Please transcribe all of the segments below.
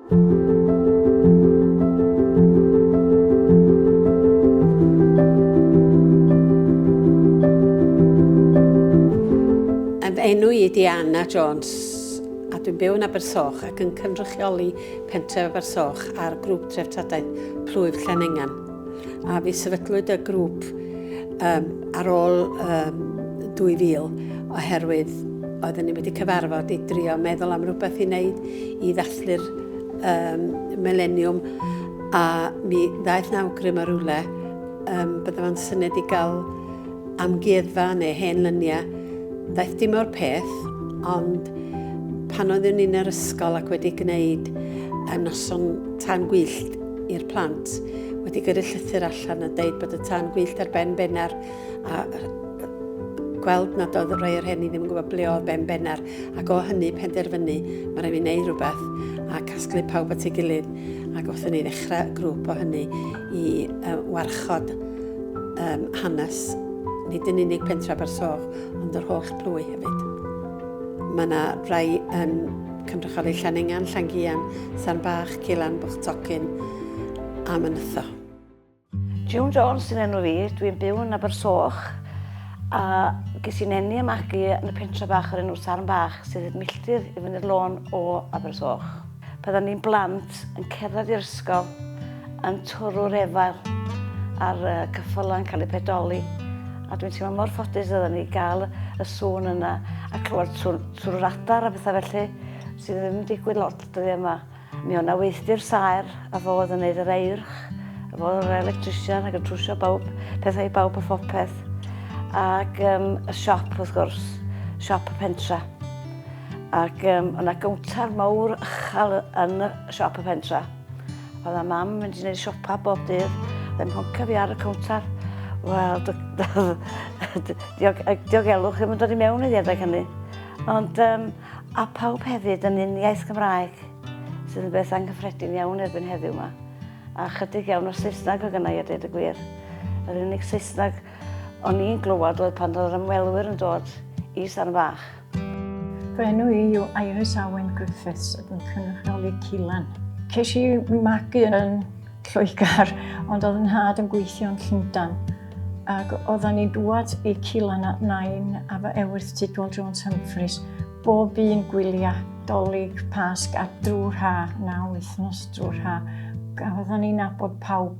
Enw I ydi Anna Jones, a dwi'n byw yn Abersoch ac yn cynrychioli pentref Abersoch ar Grŵp Treftadaeth Plwyf Llanengan. A fi sefydlwyd y grŵp ar ôl 2000 oherwydd oedden ni wedi cyfarfod I drio meddwl am rhywbeth I wneud I ddathlu'r millennium a mi ddaeth na awgrym ar rwle bydde fo'n syniad I gael amgueddfa neu hen lyniau. Daeth dim o'r peth, ond pan oeddwn ni'n yr ysgol ac wedi gwneud noson tân gwyllt i'r plant, wedi gyrru llythyr allan a deud bod y tân gwyllt ar ben bennar a gweld nad oedd rai o'r hynny ddim yn gwybod ble oedd ben bennar ac o hynny penderfynu mae rhaid I wneud rhywbeth a casglu pawb at ei gilydd ac wrthyn ni ddechrau grŵp o hynny I warchod hanes nid yn unig pentre Abersoch, ond yr holl plwy hefyd. Mae yna rhai yn cynrychioli Llanengan, Llangian, Sarn Bach, Cilan, Bwchtocyn a Mynytho. June Jones sy'n enw fi, dwi'n byw yn Abersoch a ges i'n eni ymagu yn y pentre bach o'r enw Sarn Bach sydd yn milltir I fyny'r lôn o Abersoch. Byddwn ni'n blant yn cerdded i'r ysgol yn twrw'r efail ar cyffylau yn cael ei pedoli. A dwi'n teimlo mor ffodus oedden ni gael y sŵn yna a clywed trwy'r radar a bethau felly sydd ddim yn digwydd lot dyddi yma. Mi o'n na weithdi'r saer a fo oedd yn gwneud yr eirch, a fo oedd yr electrician ac yn trwsio pethau I bawb a phopeth. Ac y siop wrth gwrs, siop y pentra. Ac o'na gwntar mawr ychal yn y siop y pentra. Oedd a mam yn mynd I wneud siopa bob dydd, ddim honca fi ar y cwntar. Wel, diogelwch ddim yn dod I mewn I ddiedag hynny. Ond, a pawb hefyd yn uniaith Gymraeg, sydd yn beth anghyffredin iawn erbyn heddiw yma. A chydig iawn o'r Saesneg o gynnau a dweud y gwir. Yr unig Saesneg o'n i'n glywed oedd pan oedd yr ymwelwyr yn dod I Sarn Bach. Fy enw I yw Iris Awen Griffiths ac yn cynrychioli Cilan. Ces I magu yn Lloegr, ond oedd yn nhad yn gweithio yn Llundain. Ac oedden ni dŵad I Cilan at 9 a fy ewyth Ysgol Jones Humphreys. Bob un gwyliau, dolyg, pasg a drwy'r ha, 9 wythnos drwy'r ha. A oedden ni'n nabod pawb.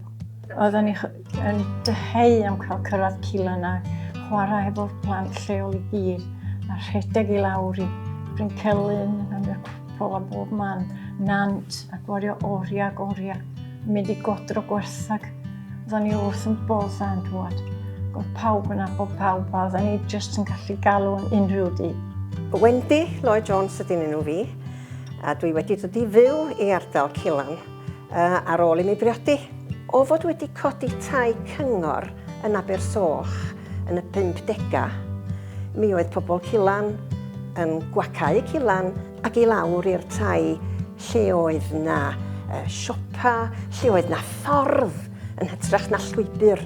Oedden ni yn dyheu am cael cyrraedd Cilan a chwarae efo'r plant lleol I gyd. A rhedeg I lawr I Bryn Celyn, yn y cwpl a bob man, Nant a gwario oriau ac oriau. Mynd I godro gwerthag. Oedden ni wrth yn bodd a'n dŵad. Oedd pawb yn nabod pawb a oedden ni jyst yn gallu galw yn unrhyw dydd. Wendy Lloyd Jones ydy'n enw fi, a dwi wedi dod I fyw I ardal Cilan ar ôl I mi briodi. O fod wedi codi tai cyngor yn Abersoch yn y 50au, mi oedd pobl Cilan yn gwacau Cilan ac I lawr i'r tai lle oedd na siopa, lle oedd na ffordd yn hytrach na llwybr,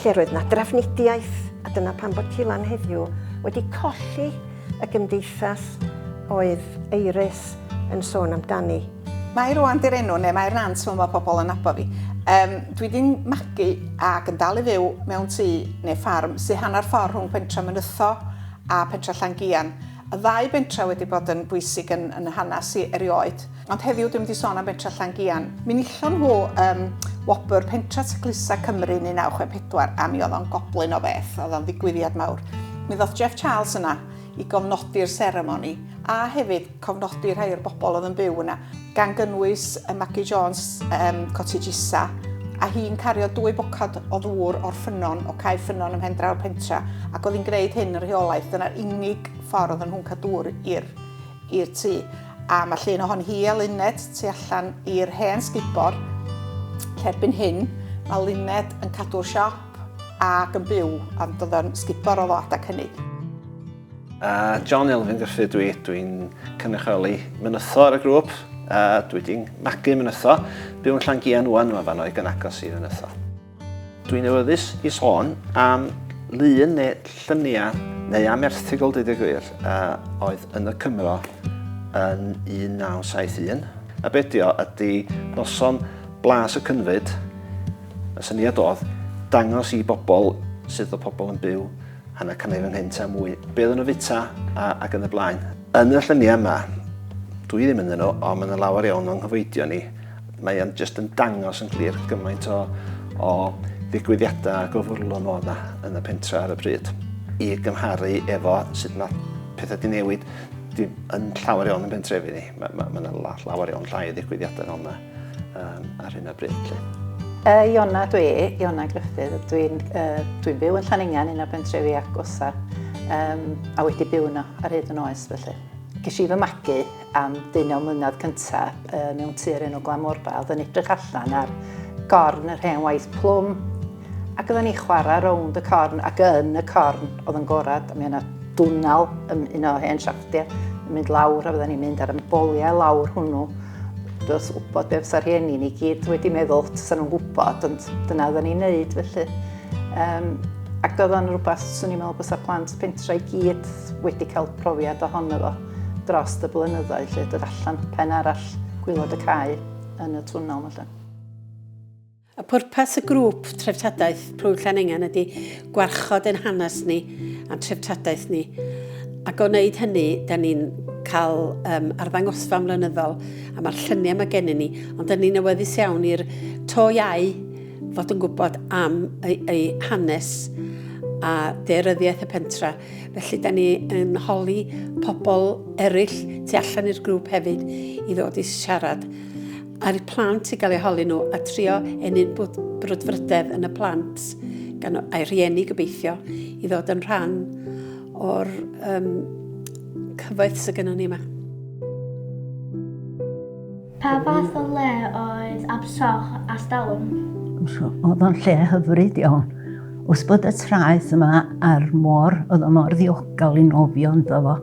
lle roedd na drafnidiaeth, a dyna pan bod Cilan heddiw wedi colli y gymdeithas oedd Eiris yn sôn amdani. Mae rwan di'r enw, neu mae'r nant mewn mae pobl yn nabod fi. Dwi wedi'n magu ac yn dal I fyw mewn tŷ neu ffarm sy'n hanner ffordd rhwng pentre Mynytho a pentre Llangian. Y ddau bentre wedi bod yn bwysig yn hanes I erioed. Ond heddiw dwi'n wedi sôn am pentre Llangian. Mi nillon nhw wobr pentre Teclisa Cymru 1964 a mi oedd o'n goblin o beth, oedd o'n ddigwyddiad mawr. Mi ddoth Jeff Charles yna I gofnodi'r seremoni a hefyd cofnodi rhai o'r bobl oedd yn byw yna, gan gynnwys Maggie Jones Cottage Isa, a hi'n cario 2 bocad o ddŵr o'r ffynon, o cae ffynon ym Mhendra'r pentra, ac oedd hi'n gwneud hyn yn rheolaeth. Dyna'r unig ffordd yn nhw'n cael dŵr i'r tŷ. A mae llun ohon hi a Luned tu allan i'r hen sgubor, lle erbyn hyn, mae Luned yn cadw'r siop ac yn byw, ond oedd o'n sgubor o ddo adag hynny. John Elfyn Griffith dwi'n cynrychioli Mynytho ar y grŵp. Dwi wedi'n magu Mynytho, byw yn Llangian wan fan o'i gynagos I Mynytho. Dwi'n awyddus I sôn am lun neu lluniau neu am erthigol dweud y gwir oedd yn y Cymro yn 1971. A beth ydy noson blas y cynfyd, y syniad oedd, dangos i bobl sydd o pobl yn byw hanner canrif ynghynt a mwy. Be oedd yn y fita ac yn y blaen. Yn y lluniau yma, dwi ddim yn nhw, ond mae'n lawer iawn o'n nghyfeidio ni. Mae yn just yn dangos yn glir gymaint o ddigwyddiadau a gofwrlwn oedd yna yn y pentra ar y bryd. I gymharu efo sut mae pethau di newid yn llawer iawn yn pentrefi ni. Mae'n llawer iawn llai o ddigwyddiadau fel yna ar hyn o bryd. Iona Griffith. Dwi'n byw yn Llanengan, un o pentrefi agosa, a wedi byw yno ar hyd yn oes felly. Ges i fy magu am 10 mlynedd cyntaf mewn tir enw Glamorfa, oedd yn edrych allan ar gorn yr hen waith plwm, ac oedden ni chwarae rownd y corn, ac yn y corn oedd yn gorad, a mi yna dwnal un o hen siaftiau yn mynd lawr, a fydden ni'n mynd ar y boliau lawr hwnnw. Does wybod beth sa'r rhieni ni gyd wedi meddwl, sa'n nhw'n gwybod, ond dyna oedden ni'n neud felly. Ac oedd o'n rhywbeth, swn i'n meddwl bod sa'r plant pentra i gyd wedi cael profiad ohono fo dros y blynyddoedd, lle dod allan pen arall gwylod y cae yn y twnnel yma. Y pwrpas y grŵp Treftadaeth Plwyf Llanengan ydy gwarchod ein hanes ni a treftadaeth ni. Ac o wneud hynny, da ni'n cael arddangosfa mlynyddol a mae'r lluniau yma gennym ni, ond da ni'n awyddus iawn i'r to iau fod yn gwybod am ei hanes a deiryddiaeth y pentra. Felly da ni yn holi pobl eraill tu allan i'r grŵp hefyd i ddod i siarad. A'r plant i gael eu holi nhw a trio enyn brwdfrydedd yn y plant gan a'i rhieni gobeithio i ddod yn rhan o'r cyfoeth sydd gennym ni yma. Pa fath o le oedd Absoch a Stalwm? Oedd o'n lle hyfryd iawn. Os bod y traeth yma ar môr, oedd o mor ddiogel i nofio ynddo fo.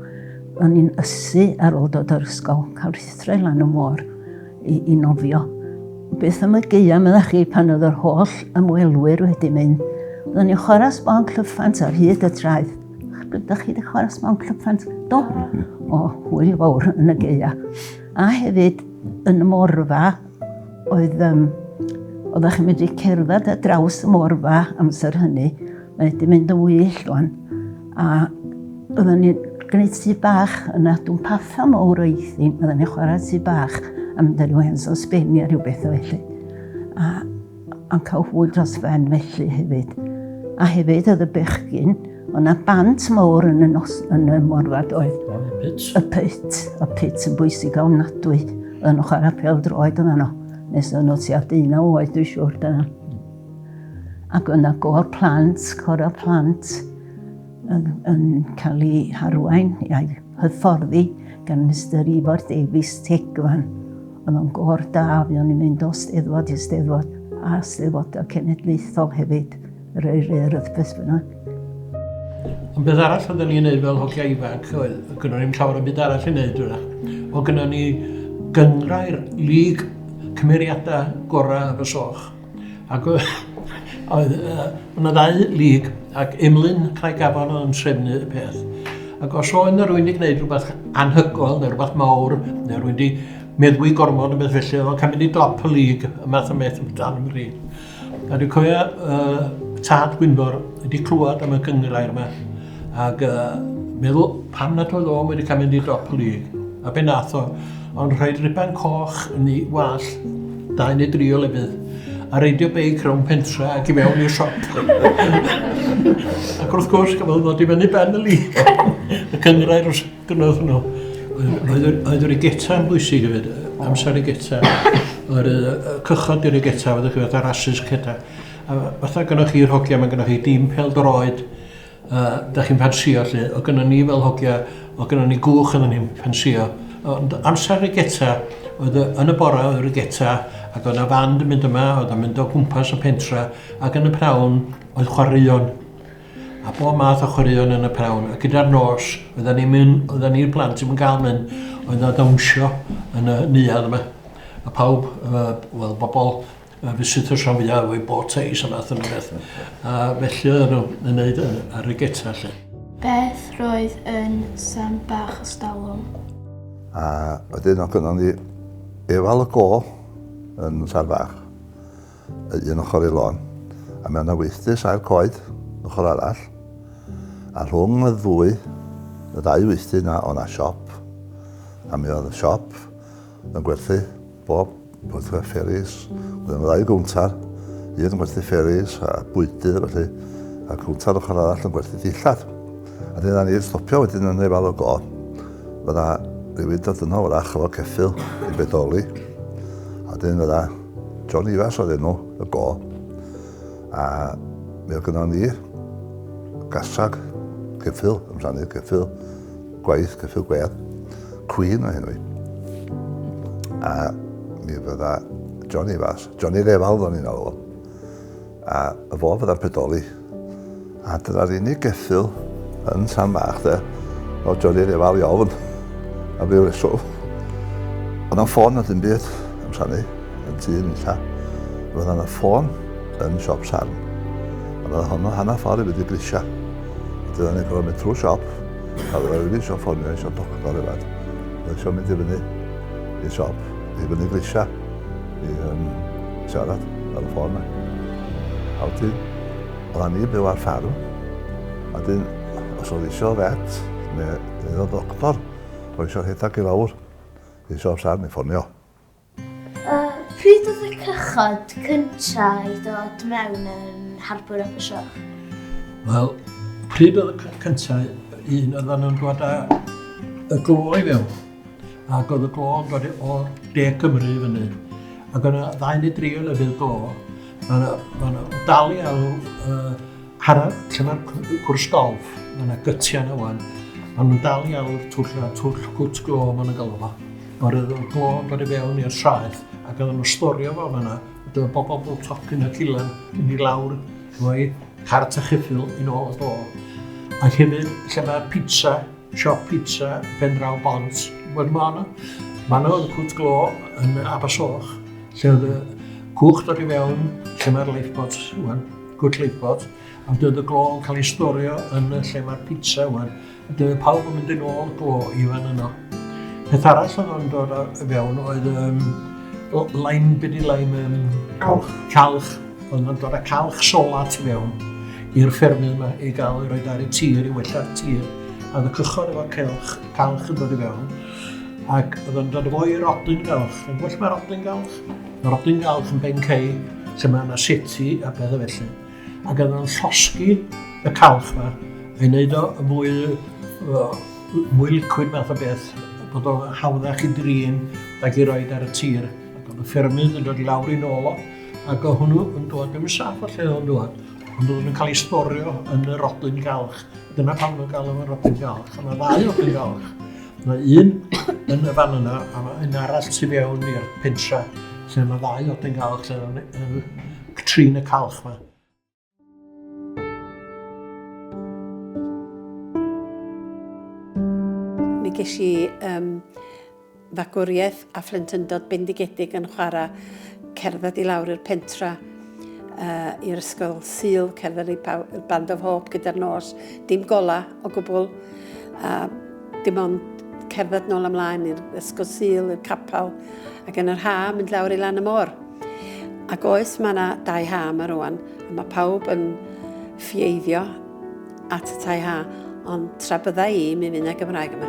O'n i'n ysu ar ôl dod o'r ysgol, cael rhithre lan y môr i nofio. Beth am y geia meddach chi pan oedd yr holl ymwelwyr wedi mynd. Oedden ni'n chwarae sbon clyffant ar hyd y traeth. Ydych chi wedi chwarae sbon clyffant? Do. O, hwyl fawr yn y geia. A hefyd, yn y morfa, oeddech chi'n medru cerdded ar draws y morfa amser hynny. Mae wedi mynd yn wyll rwan. A oedden ni'n gwneud tŷ bach yna, dwi'n patha mawr o eithin. Oedden ni'n chwarae tŷ bach am dyn nhw hens o sbeni a rhywbeth o felly. A'n cael hwyl dros fen felly hefyd. A hefyd oedd y bechgyn, oedd yna bant mawr yn y morfad oedd. Y pit yn bwysig o ofnadwy. Oedd nhw'n chwarae pêl-droed yma nhw. Nes oedd nhw tua 11 oed, dwi'n siŵr dyna. Ac oedd yna cor plant yn cael ei harwain, hyfforddi gan Mr Ifor Davies Tegfan. Oedd o'n gor da, fi o'n i'n mynd o steddfod i steddfod, a steddfodau cenedlaethol hefyd, yr eiredd beth bynnag. Ond beth arall oedden ni'n neud fel hogia ifanc, gynnon ni'n llawer o byd arall i neud hwnna. O gynnon ni gyngrau'r lig cymeriadau gorau y Soch. Ac oedd yna 2 lig, ac Emlyn Craigafon o'n trefnu y peth. Ac os oedd yna rwy'n i gwneud rhywbeth anhygoel, neu rhywbeth mawr, neu rwy'n di meddwi gormod yn beth felly, oedd o'n cael mynd i dop y lig, y math o beth yn dan ymri. A dwi'n cofio Tad Gwynfor wedi clywed am y gyngrair yma, ac meddwl pam nad oedd o'n wedi cael mynd i dop y lig. A be nath o, ond rhaid riban coch yn ei wall, 2 neu 3 o lefydd, a reidio beic rhwng pentra ac i mewn i'r siop. Ac wrth gwrs, gafodd ddod i fyny ben y lig. Y cyngrair wrth gynnwys nhw. Oedd yr egeta yn bwysig hefyd, amser egeta. Oedd cychod i'r egeta, oedd y rasus ceda. A fatha gynnwch chi'r hogia, mae gynnwch chi dim pêl-droed, da chi'n pansio lle. O gynnon ni fel hogia, o gynnon ni gwch yn ni'n pansio. Ond amser egeta, oedd yn y bora oedd yr egeta, ac oedd yna fand yn mynd yma, oedd yn mynd o gwmpas y pentra, ac yn y prawn oedd chwaraeon. A bob math o chwaraeon yn y prawn. A gyda'r nos, oedden ni'r plant yn cael mynd, oedd yna dawnsio yn y neuad yma. A pawb, bobl visitors rhan fwyaf o'i boteis a math yn y beth. A felly oedden nhw yn gwneud ar y geta lle. Beth roedd yn Sarn Bach y Stalwm? A wedyn o gynnon ni efal y go yn Sarn Bach, un ochr i lôn, a mae yna weithdy sa'r coed, ochr arall, a rhwng y ddwy, y dau weithdy yna, o'na siop, a mi oedd y siop yn gwerthu bob gwerthu fferis, oedd yna ddau gwntar, un yn gwerthu fferis a bwydydd, felly, a gwntar ochr arall yn gwerthu dillad. A dyna ni'n stopio wedyn yn efal y go, fydda rhywun dod yno wrach efo ceffil i bedoli, a dyn fydda John Ifas oedd enw y go, a mi oedd gynnon ni gasag ceffil, ymsannu ceffil gwaith, ceffil gwedd, Queen o henwi. A mi fydda John Ifas, Johnny Refal o'n i'n alw, a fo fydda'n pedoli. A dyna'r unig geffil yn Sarn Bach de, o Johnny Refal i ofn, a ryw reswm. Oedd yna'n ffôn na dim byd, ymsannu, yn tŷ yn illa. Oedd yna'n ffôn yn siop Sarn. A oedd hwnna hanner ffordd i fynd i grisia. Dyna ni'n gorfod mynd trwy siop, a oedd rhywun eisiau ffonio, eisiau doctor efad. Oedd eisiau mynd i fyny i siop, i fyny grisia, i siarad ar y ffôn na. A wedyn, oedd ni byw ar ffarm, a wedyn, os oedd eisiau vet, neu oedd doctor, oedd eisiau rhedeg i lawr, i siop Sarn i ffonio. Pryd oedd y cychod cyntaf i dod mewn yn harbwr y bysio? Wel, pryd oedd y cyntaf, un oedd nhw'n dod â y glo i fewn. Ac oedd y glo yn dod o De Cymru i fyny. Ac oedd yna 2 neu 3 o lefydd glo. Mae yna dal i alw hanner lle mae'r cwrs golf. Mae yna gytiau yna wan. Mae nhw'n dal i alw'r twll cwt glo ma'n galw fo. Mae'r glo yn dod i fewn i'r traeth. Ac oedd nhw'n storio fo yna. Oedd y bobl tocyn y cilan yn ei lawr o'i cart a cheffil i nôl y glo. Ac hefyd lle mae'r pizza, siop pizza, pen draw bont, wedi ma' yna. Mae yna oedd y cwt glo yn Abersoch, lle oedd y cwch dod i fewn, lle mae'r lifeboat, gwrt lifeboat, a dyoedd y glo yn cael ei storio yn lle mae'r pizza, dyoedd pawb yn mynd yn ôl y glo i fan yno. Peth arall oedd yn dod i fewn oedd laim, beth i laim, calch, oedd yn dod â calch solat i fewn i'r ffermydd yma i gael ei roed ar y tir, i wella'r tir. A oedd y cychod efo calch yn dod i fewn. Ac oedd yn dod efo i rodyn galch. Yn gwell mae rodyn galch? Mae rodyn galch yn Ben Cei, lle mae yna seti a beth o felly. Ac oedd yn llosgu y calch yma, a'i wneud o mwy liquid math o beth, bod o'n hawddach i drin ac i roed ar y tir. Ac oedd y ffermydd yn dod i lawr i nôl o, ac oedd hwnnw yn dod, ddim yn saff o lle oedd yn dod, ond oedd yn cael ei storio yn y rodyn galch. Dyna pam nhw'n gael yn rodyn galch. Mae 2 rodyn galch. Mae un yn y fan yna, a mae un arall tu fewn i'r pentra, lle mae 2 rodyn galch, lle yn trin y calch yma. Mi ges i fagwriaeth a plentyndod bendigedig yn chwarae cerdded i lawr i'r pentra i'r ysgol Sul, cerdded i Band of Hope gyda'r nos. Dim gola o gwbl, dim ond cerdded nôl ymlaen i'r ysgol Sul, i'r capel, ac yn yr ha mynd lawr i lan y môr. Ac oes mae yna 2 ha yma rwan, a mae pawb yn ffieiddio at y 2 ha, ond tra bydda i mi fynd y Gymraeg yma.